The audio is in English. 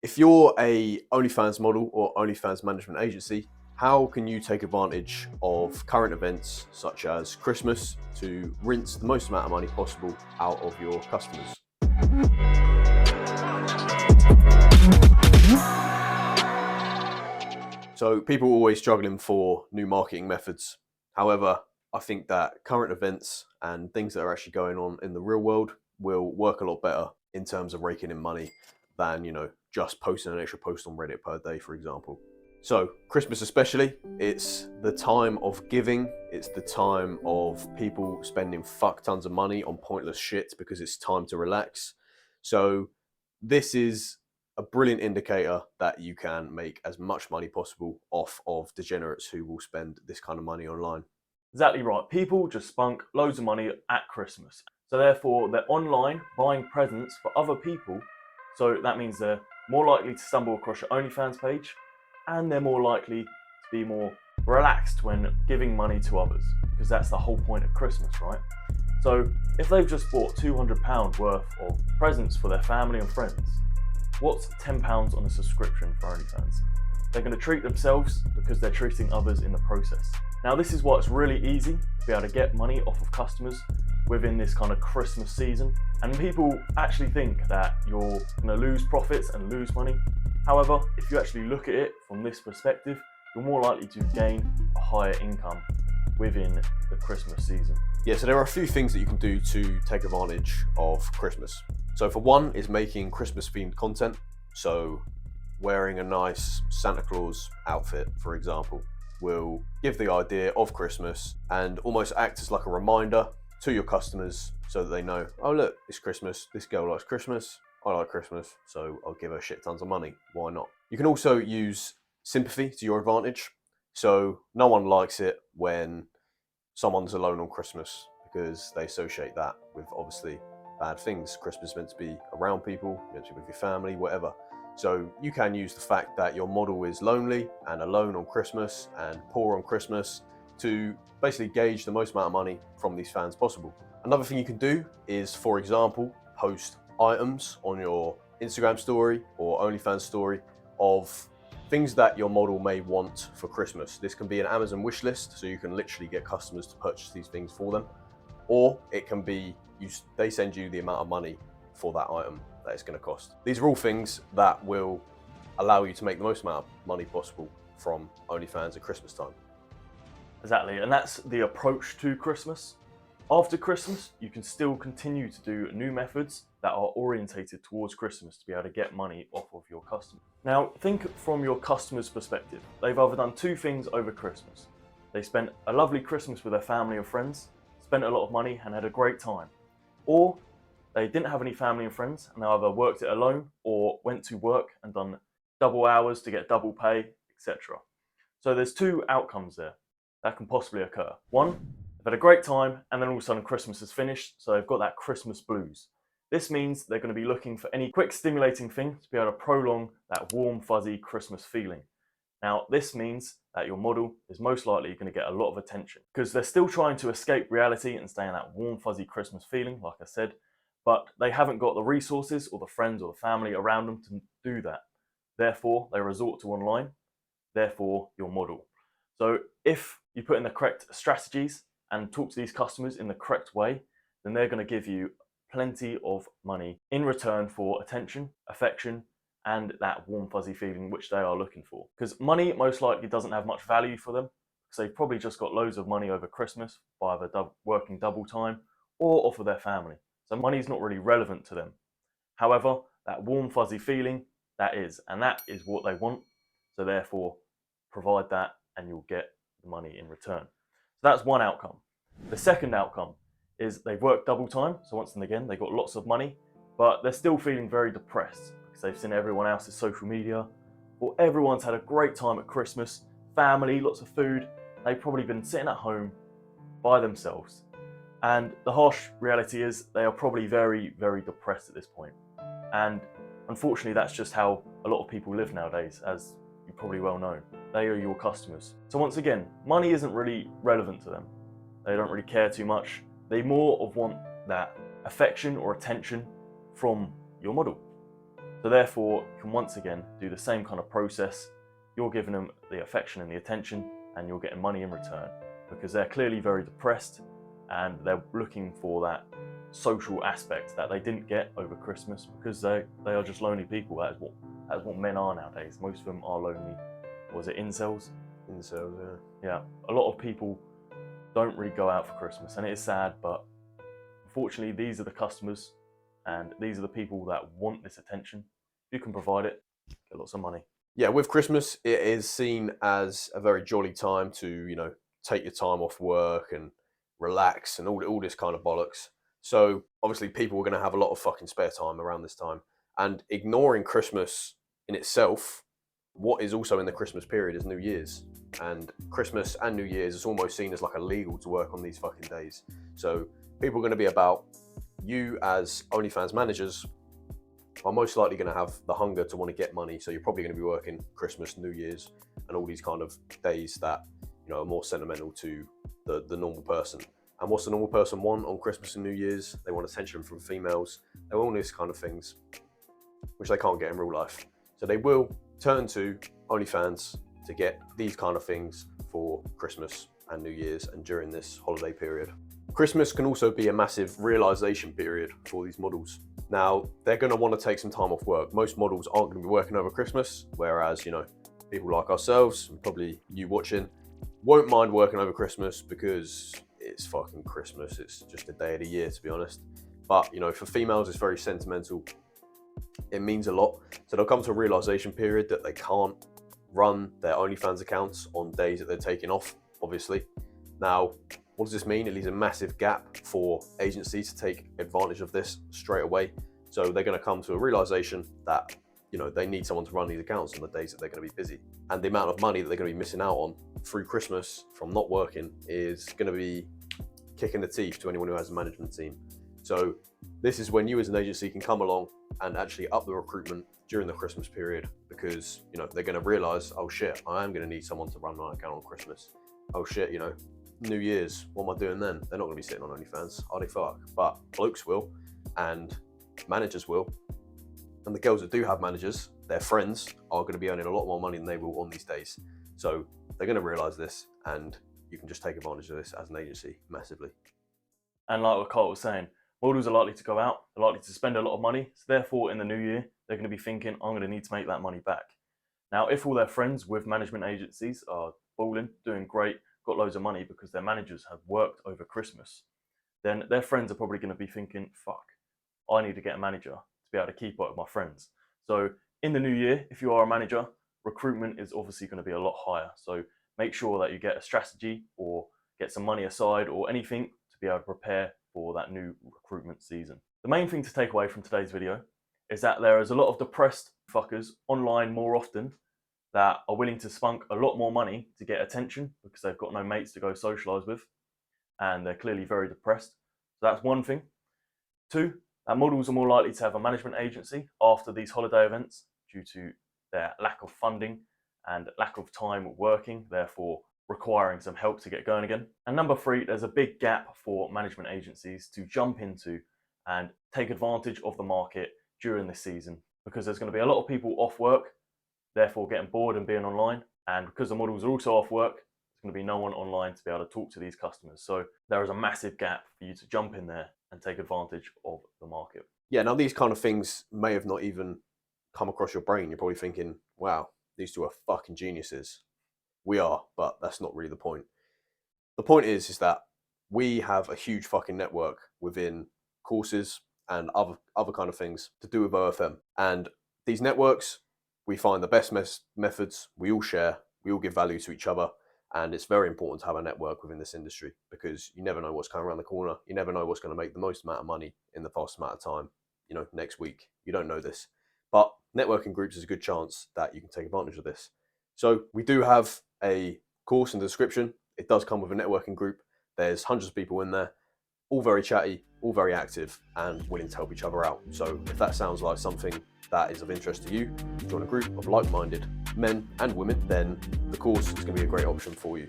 If you're a OnlyFans model or OnlyFans management agency, how can you take advantage of current events such as Christmas to rinse the most amount of money possible out of your customers? So people are always struggling for new marketing methods. However, I think that current events and things that are actually going on in the real world will work a lot better in terms of raking in money than, just posting an extra post on Reddit per day, for example. So Christmas especially, it's the time of giving. It's the time of people spending fuck tons of money on pointless shit because it's time to relax. So this is a brilliant indicator that you can make as much money possible off of degenerates who will spend this kind of money online. Exactly right. People just spunk loads of money at Christmas. So therefore, they're online buying presents for other people. So that means they're more likely to stumble across your OnlyFans page, and they're more likely to be more relaxed when giving money to others, because that's the whole point of Christmas, right? So if they've just bought £200 worth of presents for their family and friends, what's £10 on a subscription for OnlyFans? They're going to treat themselves because they're treating others in the process. Now, this is why it's really easy to be able to get money off of customers within this kind of Christmas season. And people actually think that you're going to lose profits and lose money. However, if you actually look at it from this perspective, you're more likely to gain a higher income within the Christmas season. Yeah, so there are a few things that you can do to take advantage of Christmas. So for one is making Christmas themed content. So wearing a nice Santa Claus outfit, for example, will give the idea of Christmas and almost act as like a reminder to your customers so that they know, oh look, it's Christmas, this girl likes Christmas, I like Christmas, so I'll give her shit tons of money, why not? You can also use sympathy to your advantage. So no one likes it when someone's alone on Christmas because they associate that with obviously bad things. Christmas is meant to be around people, meant to be with your family, whatever. So you can use the fact that your model is lonely and alone on Christmas and poor on Christmas to basically gauge the most amount of money from these fans possible. Another thing you can do is, for example, post items on your Instagram story or OnlyFans story of things that your model may want for Christmas. This can be an Amazon wish list, so you can literally get customers to purchase these things for them. Or it can be, they send you the amount of money for that item that it's going to cost. These are all things that will allow you to make the most amount of money possible from OnlyFans at Christmas time. Exactly, and that's the approach to Christmas. After Christmas, you can still continue to do new methods that are orientated towards Christmas to be able to get money off of your customers. Now, think from your customer's perspective. They've either done two things over Christmas. They spent a lovely Christmas with their family and friends, spent a lot of money and had a great time. Or they didn't have any family and friends and they either worked it alone or went to work and done double hours to get double pay, etc. So there's two outcomes there that can possibly occur. One, they've had a great time and then all of a sudden Christmas is finished, so they've got that Christmas blues. This means they're going to be looking for any quick stimulating thing to be able to prolong that warm, fuzzy Christmas feeling. Now, this means that your model is most likely going to get a lot of attention because they're still trying to escape reality and stay in that warm, fuzzy Christmas feeling, like I said, but they haven't got the resources or the friends or the family around them to do that. Therefore, they resort to online, therefore your model. So if you put in the correct strategies and talk to these customers in the correct way, then they're going to give you plenty of money in return for attention, affection, and that warm fuzzy feeling which they are looking for. Because money most likely doesn't have much value for them, because they've probably just got loads of money over Christmas by either working double time or off of their family. So money's not really relevant to them. However, that warm fuzzy feeling, that is, and that is what they want. So therefore, provide that and you'll get the money in return. So that's one outcome. The second outcome is they've worked double time. So once and again, they've got lots of money, but they're still feeling very depressed because they've seen everyone else's social media, or everyone's had a great time at Christmas, family, lots of food. They've probably been sitting at home by themselves. And the harsh reality is they are probably very, very depressed at this point. And unfortunately, that's just how a lot of people live nowadays, as you probably well know. They are your customers. So once again, money isn't really relevant to them. They don't really care too much. They more of want that affection or attention from your model. So therefore, you can once again do the same kind of process. You're giving them the affection and the attention, and you're getting money in return, because they're clearly very depressed and they're looking for that social aspect that they didn't get over Christmas, because they are just lonely people. That's what men are nowadays. Most of them are lonely. Was it incels? Incels, yeah. Yeah, a lot of people don't really go out for Christmas, and it is sad, but unfortunately these are the customers and these are the people that want this attention. If you can provide it, get lots of money. Yeah, with Christmas, it is seen as a very jolly time to, take your time off work and relax and all this kind of bollocks. So obviously people are going to have a lot of fucking spare time around this time. And ignoring Christmas in itself, what is also in the Christmas period is New Year's. And Christmas and New Year's is almost seen as like illegal to work on these fucking days. So people are going to be about, you as OnlyFans managers are most likely going to have the hunger to want to get money. So you're probably going to be working Christmas, New Year's, and all these kind of days that, are more sentimental to the normal person. And what's the normal person want on Christmas and New Year's? They want attention from females. They want all these kind of things, which they can't get in real life. So they will turn to OnlyFans to get these kind of things for Christmas and New Year's and during this holiday period. Christmas can also be a massive realization period for these models. Now, they're going to want to take some time off work. Most models aren't going to be working over Christmas, whereas, people like ourselves, and probably you watching, won't mind working over Christmas because it's fucking Christmas. It's just a day of the year, to be honest. But, for females, it's very sentimental. It means a lot. So they'll come to a realization period that they can't run their OnlyFans accounts on days that they're taking off, obviously. Now, what does this mean? It leaves a massive gap for agencies to take advantage of this straight away. So they're going to come to a realization that, they need someone to run these accounts on the days that they're going to be busy. And the amount of money that they're going to be missing out on through Christmas from not working is going to be kicking the teeth to anyone who has a management team. So this is when you as an agency can come along and actually up the recruitment during the Christmas period, because, they're going to realize, oh shit, I am going to need someone to run my account on Christmas. Oh shit, New Year's, what am I doing then? They're not going to be sitting on OnlyFans, are they? Fuck. But blokes will, and managers will. And the girls that do have managers, their friends, are going to be earning a lot more money than they will on these days. So they're going to realise this, and you can just take advantage of this as an agency massively. And like what Carl was saying, models are likely to go out, they're likely to spend a lot of money. So therefore, in the new year, they're going to be thinking, I'm going to need to make that money back. Now, if all their friends with management agencies are balling, doing great, got loads of money because their managers have worked over Christmas, then their friends are probably going to be thinking, fuck, I need to get a manager to be able to keep up with my friends. So in the new year, if you are a manager, recruitment is obviously going to be a lot higher. So make sure that you get a strategy or get some money aside or anything to be able to prepare for that new recruitment season. The main thing to take away from today's video is that there is a lot of depressed fuckers online more often that are willing to spunk a lot more money to get attention because they've got no mates to go socialise with, and they're clearly very depressed. So that's one thing. Two, that models are more likely to have a management agency after these holiday events due to their lack of funding and lack of time working, therefore requiring some help to get going again. And number three, there's a big gap for management agencies to jump into and take advantage of the market during this season, because there's going to be a lot of people off work, therefore getting bored and being online. And because the models are also off work, there's going to be no one online to be able to talk to these customers. So there is a massive gap for you to jump in there and take advantage of the market. Yeah, now these kind of things may have not even come across your brain. You're probably thinking, wow, these two are fucking geniuses. We are, but that's not really the point. The point is that we have a huge fucking network within courses and other kind of things to do with OFM. And these networks, we find the best methods, we all share, we all give value to each other. And it's very important to have a network within this industry, because you never know what's coming around the corner. You never know what's going to make the most amount of money in the fastest amount of time, next week. You don't know this. But networking groups is a good chance that you can take advantage of this. So we do have a course in the description. It does come with a networking group. There's hundreds of people in there, all very chatty, all very active, and willing to help each other out. So if that sounds like something that is of interest to you, join a group of like-minded men and women, then the course is going to be a great option for you.